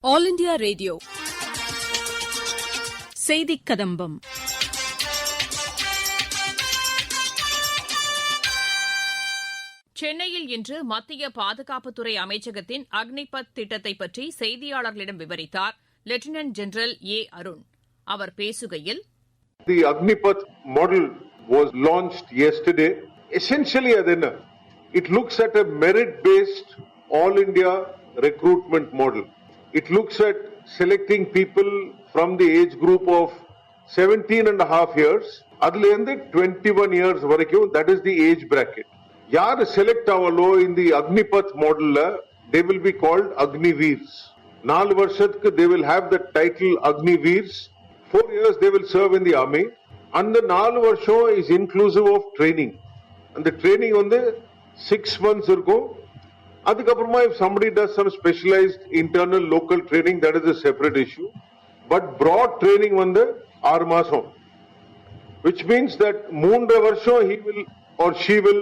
All India Radio. Seithikadambam. சென்னையில் இன்று மத்திய பாதுகாப்புத்துறை அமைச்சகத்தின் அக்னிபத் திட்டத்தை பற்றி செய்தியாளர்களிடம் விவரித்தார் லெப்டினன்ட் ஜெனரல் ஏ அருண். அவர் பேசுகையில், The Agnipath model was launched yesterday. Essentially, it looks at a merit-based all India recruitment model. It looks at selecting people from the age group of 17 and a half years. Adlende 21 years varaikku, that is the age bracket. Yaar select avalo in the Agnipath model, they will be called Agniveers. 4 varshathukku they will have the title Agniveers. 4 years they will serve in the army. And the 4 varsham is inclusive of training. And the training on the 6 months irukkum. Adukapurama, if somebody does some specialized internal local training, that is a separate issue. But broad training on the 6 மாசம், which means that 3 வருஷம் he will or she will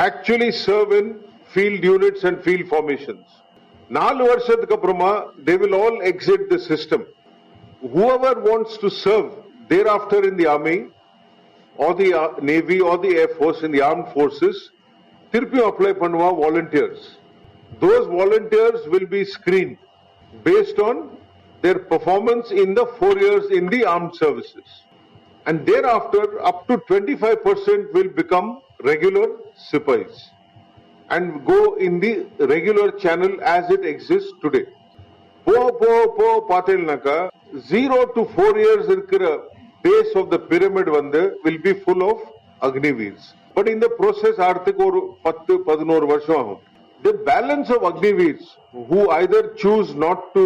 actually serve in field units and field formations. 4 வருஷத்துக்கு அப்புறமா they will all exit the system. Whoever wants to serve thereafter in the army or the navy or the air force, in the armed forces, திருப்பி apply பண்ணுவா volunteers. Those volunteers will be screened based on their performance in the 4 years in the armed services. And thereafter, up to 25% will become regular sipais and go in the regular channel as it exists today. Po paathelnaka 0 to 4 years irukira base of the pyramid will be full of Agniveers. But in the process, aarthik oru 10-11 varsham agum. The balance of Agniveers who either choose not to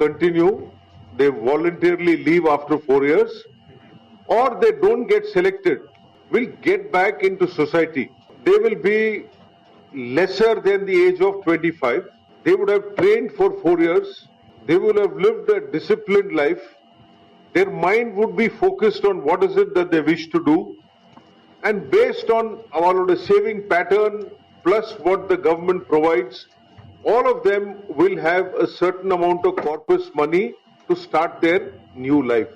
continue, they voluntarily leave after 4 years, or they don't get selected, will get back into society. They will be lesser than the age of 25. They would have trained for 4 years. They will have lived a disciplined life. Their mind would be focused on what is it that they wish to do. And based on our saving pattern plus what the government provides, all of them will have a certain amount of corpus money to start their new life.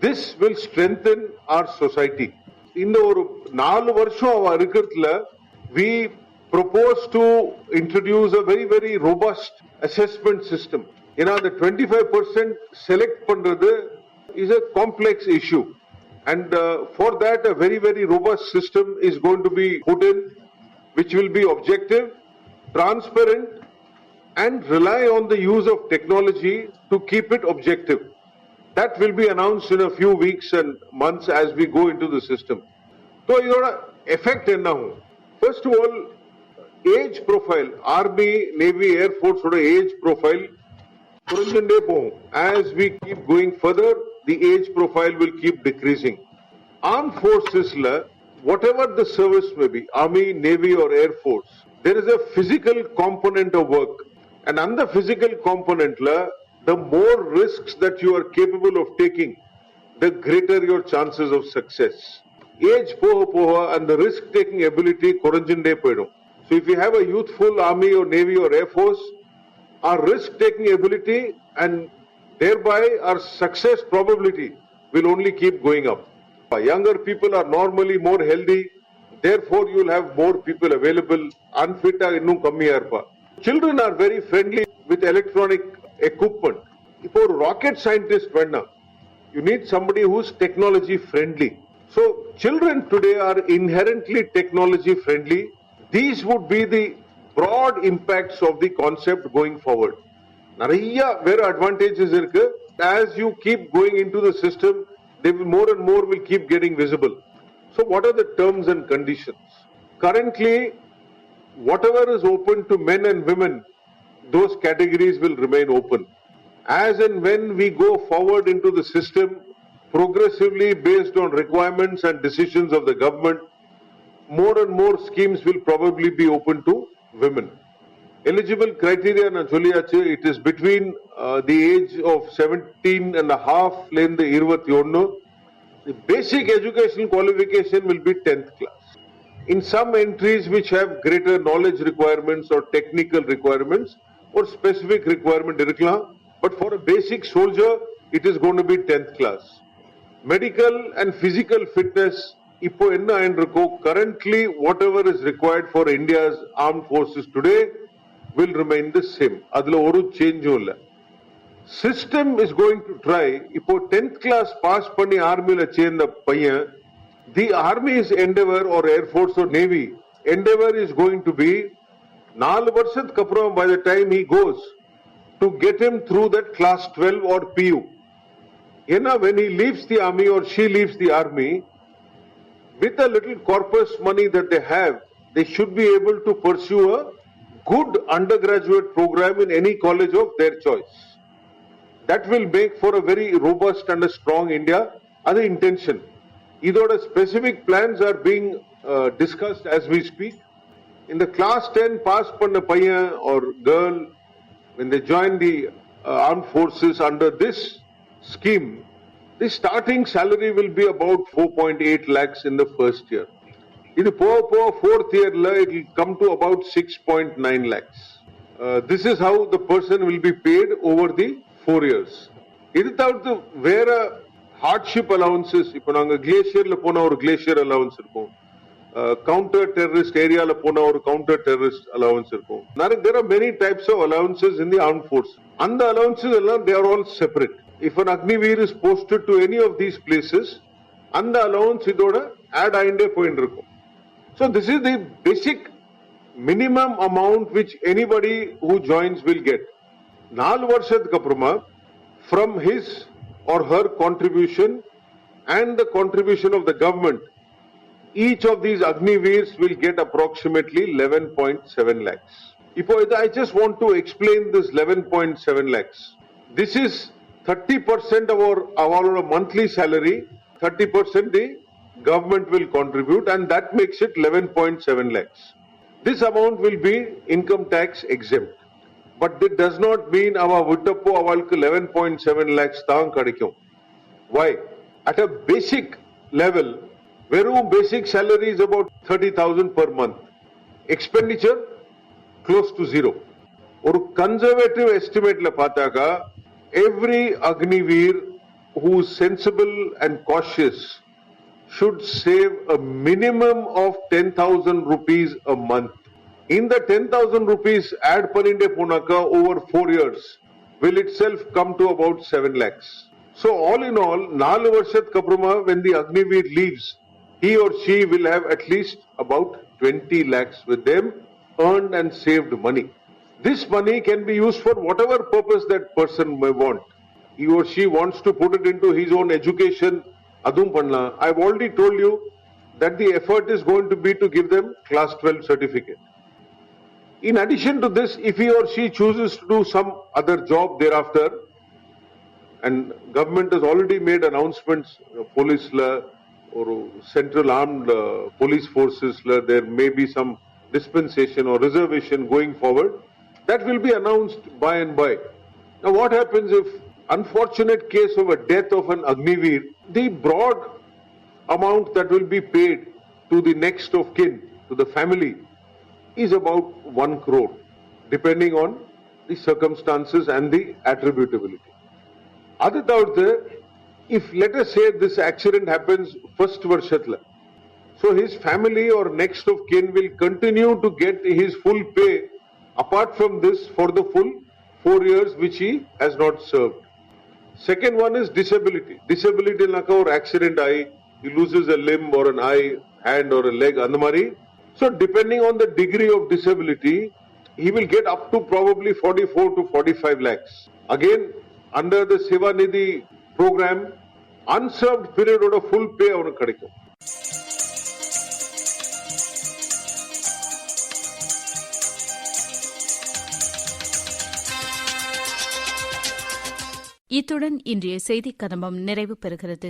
This will strengthen our society. In the 4 வருஷம் இருக்கிறதுல, we propose to introduce a very, very robust assessment system. The 25% select பண்றது is a complex issue. And for that, a very, very robust system is going to be put in, which will be objective, transparent, and rely on the use of technology to keep it objective. That will be announced in a few weeks and months as we go into the system. So, effect enna ho? First of all, age profile, Army, Navy, Air Force age profile, as we keep going further, the age profile will keep decreasing. Armed forces, whatever the service may be, Army, Navy or Air Force, there is a physical component of work. And on the physical component, the more risks that you are capable of taking, the greater your chances of success. Age poha and the risk-taking ability koranjinde poidum. So if you have a youthful Army or Navy or Air Force, our risk-taking ability and thereby our success probability will only keep going up. Younger people are normally more healthy, therefore you will have more people available. Unfit innum kammiya irpa. Children are very friendly with electronic equipment. If a rocket scientist venna, you need somebody who is technology friendly. So children today are inherently technology friendly. These would be the broad impacts of the concept going forward. Nariya where advantages irukku. As you keep going into the system, they will more and more will keep getting visible. So what are the terms and conditions? Currently, whatever is open to men and women, those categories will remain open. As and when we go forward into the system, progressively based on requirements and decisions of the government, more and more schemes will probably be open to women. Eligible criteria na solliyachu, it is between the age of 17 and a half lende 21. The basic educational qualification will be 10th class. In some entries which have greater knowledge requirements or technical requirements or specific requirement irukkalam, But for a basic soldier, it is going to be 10th class. Medical and physical fitness, இப்போ என்ன ஆயிருக்கு, currently whatever is required for India's armed forces today will remain the same. அதுல ஒரு சேஞ்சும் இல்ல. System is going to try, இப்போ 10th class pass பண்ணி ஆர்மில சேர்ந்த பையன், the army's endeavor or air force or navy endeavor is going to be 4 வருஷத்துக்கு அப்புறம் by the time he goes to get him through that class 12 or PU. When he leaves the army or she leaves the army, with the little corpus money that they have, they should be able to pursue a good undergraduate program in any college of their choice. That will make for a very robust and a strong India. That's the intention. Idoda specific plans are being discussed as we speak. In the class 10 pass panna paiyan or girl, when they join the armed forces under this scheme, the starting salary will be about 4.8 lakhs in the first year. In the fourth year, it will come to about 6.9 lakhs. This is how the person will be paid over the 4 years. Without the vera hardship allowances, இப்போ நாங்க கிளேஷியர்ல போனா ஒரு glacier allowance இருக்கும், counter terrorist ஏரியால போனா ஒரு counter terrorist allowance இருக்கும். There are many types of allowances in the armed force. அந்த allowances எல்லாம் they are all separate. If an Agniveer is posted to any of these places, அந்த allowance இதோட add ஆயிண்டே போயிட்டு இருக்கும். So this is the basic minimum amount which anybody who joins will get. 4 வருஷத்துக்கு அப்புறமா from his or her contribution and the contribution of the government, each of these Agniveers will get approximately 11.7 lakhs. I just want to explain this 11.7 lakhs. This is 30% of our monthly salary, 30% the government will contribute, and that makes it 11.7 lakhs. This amount will be income tax exempt. But that does not mean our Vittappo avalku 11.7 lakhs thaan kadikkum. Why? At a basic level, verum basic salary is about 30,000 per month. Expenditure close to zero. Or conservative estimate la paathaga, every Agniveer who is sensible and cautious should save a minimum of 10,000 rupees a month. In the 10,000 rupees add paninde punaka over 4 years will itself come to about 7 lakhs. So all in all, 4 varshathukku apprama when the Agniveer leaves, he or she will have at least about 20 lakhs with them, earned and saved money. This money can be used for whatever purpose that person may want. He or she wants to put it into his own education, adum panna. I've already told you that the effort is going to be to give them class 12 certificate. In addition to this, if he or she chooses to do some other job thereafter, and government has already made announcements, police law or central armed police forces law, there may be some dispensation or reservation going forward. That will be announced by and by. Now what happens if unfortunate case of a death of an Agniveer, the broad amount that will be paid to the next of kin, to the family, is about 1 crore, depending on the circumstances and the attributability. If let us say this accident happens first varshatla, so his family or next of kin will continue to get his full pay apart from this for the full 4 years which he has not served. Second one is disability. Disability naka or accident he loses a limb or an eye, hand or a leg, andamari. So depending on the degree of disability, he will get up to probably 44 to 45 lakhs. Again, under the Seva Nidhi program, unserved period oda full pay avanukku kadikkum. இத்துடன் இன்றைய செய்திக் கதம்பம் நிறைவு பெறுகிறது.